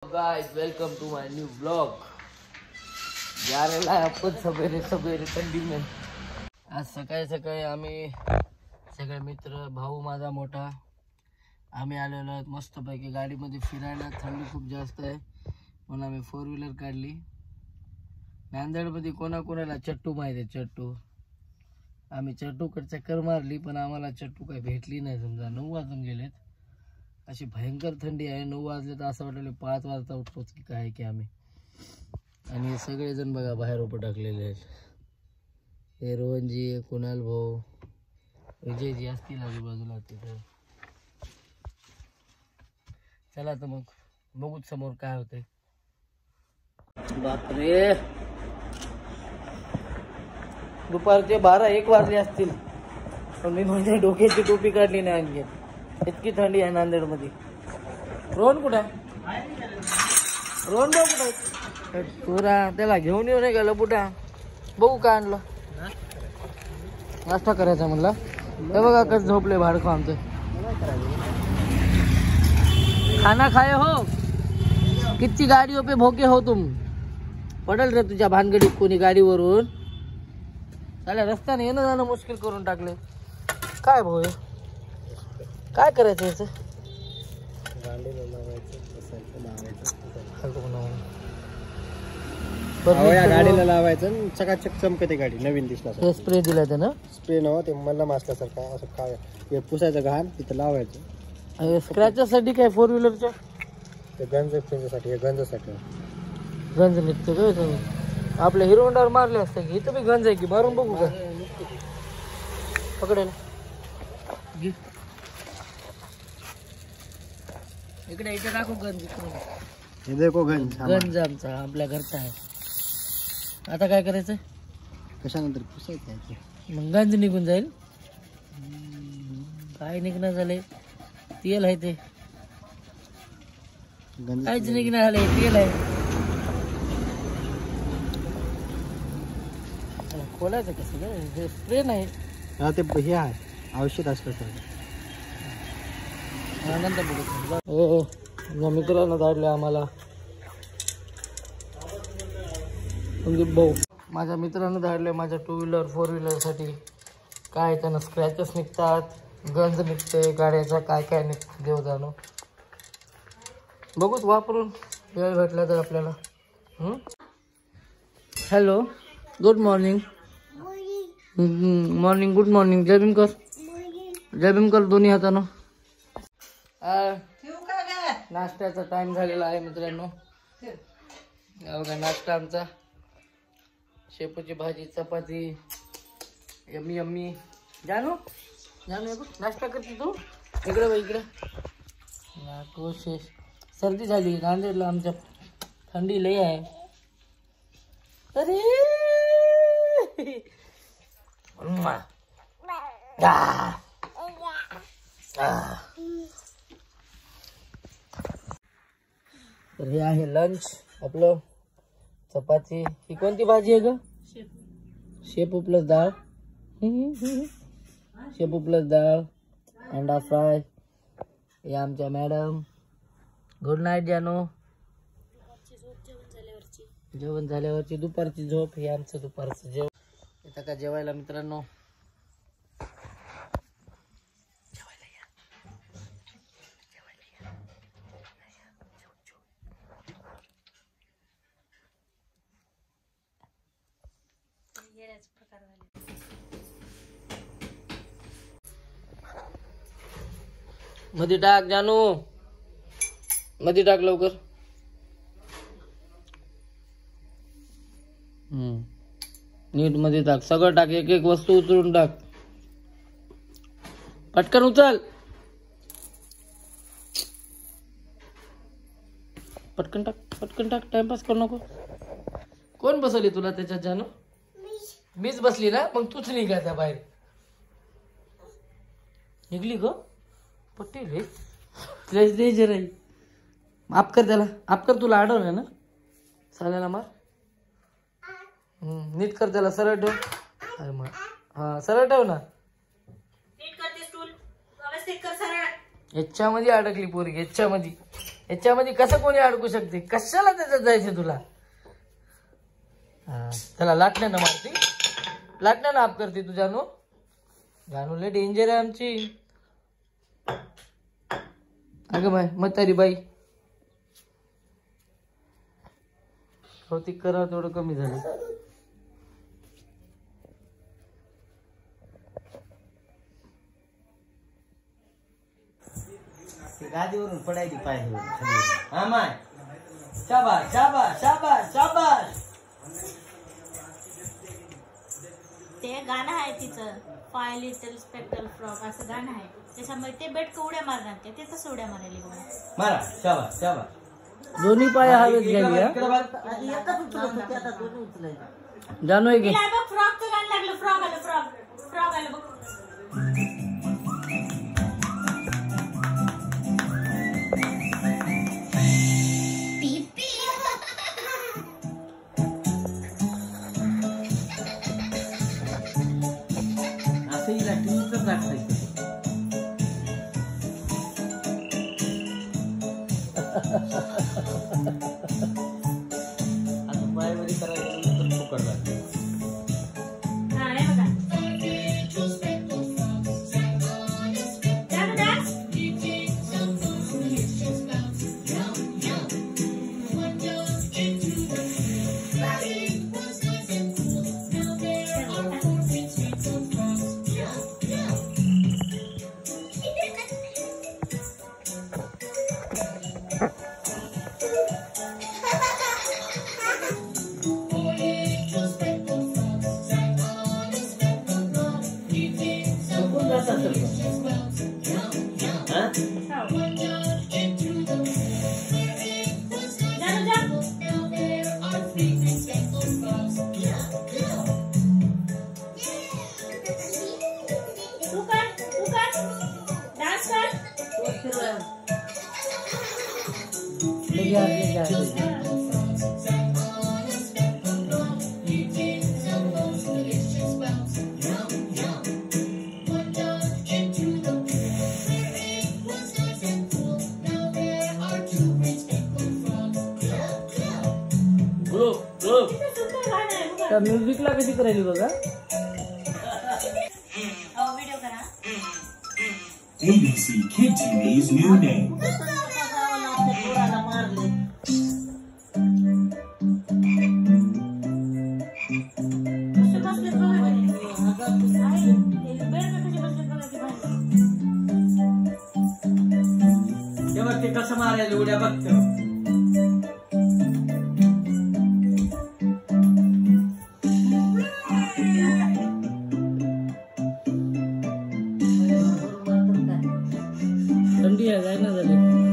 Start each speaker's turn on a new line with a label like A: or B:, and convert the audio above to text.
A: Guys welcome to my new blog. जा रहे हैं आपण सवेरे सवेरे थंडी में। आज सकाळी सकाळी आम्ही सगळे मित्र, भाऊ माझा मोठा, आम्ही आलेलो आहोत मस्तपैकी गाडीमध्ये फिरायला। थंडी खूप जास्त आहे म्हणून आम्ही 4 व्हीलर काढली। नांदेडमध्ये कोणाकोणाला चट्टू माहिती आहे? चट्टू आम्ही चट्टूकडे चक्कर मारली पण आम्हाला चट्टू काही भेटली नाही। समजा 9 वाजून गेलेत, अशी भयंकर थंडी आहे। 9 वाजले तर असं वाटलं 5 वाजता उठतोच की काय की आम्ही। आणि सगळेजण बघा बाहेर उभं टाकलेले आहेत। हे रोहनजी, कुणाल भाऊ, विजयजी असतील आजूबाजूला तिथं। चला तर मग बघूच समोर काय होतंय। बापरे, दुपारचे 12-1 वाजले असतील पण मी म्हणजे डोक्याची टोपी काढली नाही आणखी। इतकी थंडी आहे नांदेड मध्ये। रोहन कुठे आहे? रोहन भाऊ कुठे आहे? तुरा त्याला घेऊन येऊ नाही का लपुटा? बघू काय आणलं। नाश्ता करायचा म्हणला। हे बघा कसं झोपले भाडखं आमचं। खाना खाए हो? किती गाड़ियों पे भोके हो तुम? पडल रे तुझ्या भानगडीत कोणी गाडीवरून। चालेल रस्त्याने येणं जाणं मुश्किल करून टाकले। काय भाऊ काय करायचं याचं?
B: गाडीला लावायचं, चकाचक चमकते गाडी, नवीन दिसणार।
A: स्प्रे दिला त्यानं?
B: स्प्रे नव्हतं ते मल्लम असल्यासारखं असं काय हे पुसायचं घाण, तिथं लावायचं।
A: स्क्रॅचसाठी काय 4 व्हीलरच्या?
B: ते गंज फिरण्यासाठी, गंजासाठी
A: गंज निघते काय तुम्ही? आपल्या हिरो होंडावर मारले असते की? इथं बी गंज आहे की? मारून बघू का? पकडेल इकडे इथे टाकू गंज।
B: हे देखो गंज,
A: गंज आमचा आपल्या घरचा आहे। आता काय करायचं?
B: कशानंतर पुसायचं,
A: मग गंज निघून जाईल। काय निघणं झालंय? तेल आहे ते काहीच निघणं झालंय, तेल आहे। खोलायचं कसं काय? स्प्रे नाही
B: हा, ते हे आहे औषध असतं सर।
A: नंतर बघू। मित्रांनो धाडले आम्हाला भाऊ, माझ्या मित्रांनो धाडले माझ्या 2 व्हीलर 4 व्हीलर साठी। काय त्यांना स्क्रॅचेस निघतात, गंज निघते गाड्याचा, काय काय निघतं देव जाणो। बघूच वापरून वेळ भेटला तर आपल्याला। Hello, good morning. Morning, good morning. जय भीम कर, जय भीम कर दोन्ही हातानं। नाश्त्याचा टाइम झालेला आहे मित्रांनो। बघा नाश्ता आमचा, शेपूची भाजी, चपाती, यम्मी यम्मी। जानू जानू नाश्ता करते तू? इकडे बघ इकडे। कोशिश सर्दी झाली नांदेडला आमच्या, थंडी लय आहे। अरे तर हे आहे लंच आपलं। चपाती, ही कोणती भाजी आहे ग? शेपू प्लस डाळ, शेपू प्लस डाळ, अंडा फ्राय। हे आमच्या मॅडम। गुड नाईट जानू। जेवण झाल्यावरची दुपारची झोप, हे आमचं दुपारचं जेवण। आता का जेवायला मित्रांनो? मध्ये टाक जानू, मध्ये टाक लवकर। नीट मध्ये टाक, सगळं टाक, एक एक वस्तू उचलून टाक, पटकन उचल, पटकन टाक, पटकन टाक, टाइमपास करू नको। कोण बसवली तुला त्याच्यात जानू? मीच बसली ना, मग तूच निघा त्या बाहेर। निघली ग पट्टी रे, लयच डेंजर आहे। माफ कर त्याला, माफ कर, तुला आडवलं ना साल्याला मार। नीट कर त्याला, सरळ ठेव। अरे मग हा सरळ ठेव ना, नीट कर ते स्टूल व्यवस्थित कर सरळ। याच्यामध्ये अडकली पोरगी, याच्यामध्ये। याच्यामध्ये कसं कोणी अडकू शकते? कशाला त्याच्यात जायचं तुला? हा, त्याला लाटण्यानं मारती, लाटण्यानं आप करते तू जानू. जानू लय डेंजर आहे आमची. अगं बाय म्हातारी बाई, कौतिक करा थोडं कमी झालं.
C: गादीवरून पडायची पाहिजे.
A: हा माय, शाबास शाबास शाबास शाबास.
D: ते गाणं आहे तिचं, 5 लिटल स्पेक्टल फ्रॉग असं गाणं आहे. त्याच्यामुळे ते बेटकं उड्या मारणार, ते तसं उड्या मारायला बघा.
A: मारा शाबास शाबास. दोन्ही पाय हवेत घ्यावी. जानू आहे की
D: तिला बघ फ्रॉगचं गाणं लागलं. फ्रॉग आलं, फ्रॉग फ्रॉग आलं बघ.
C: असं हिला टीव्हीच दाखवायचं.
A: आता पायवरी करायचं तर फुकट लागते.
D: हा, हे बघा. जानू dance.
A: म्युझिकला कशी करायली बघा.
D: व्हिडिओ करा.
E: ABC Kid TV's new name.
C: ते बघ ते कसं मारायला उड्या बघतो.
A: थंडी आहे, जाय ना झाली.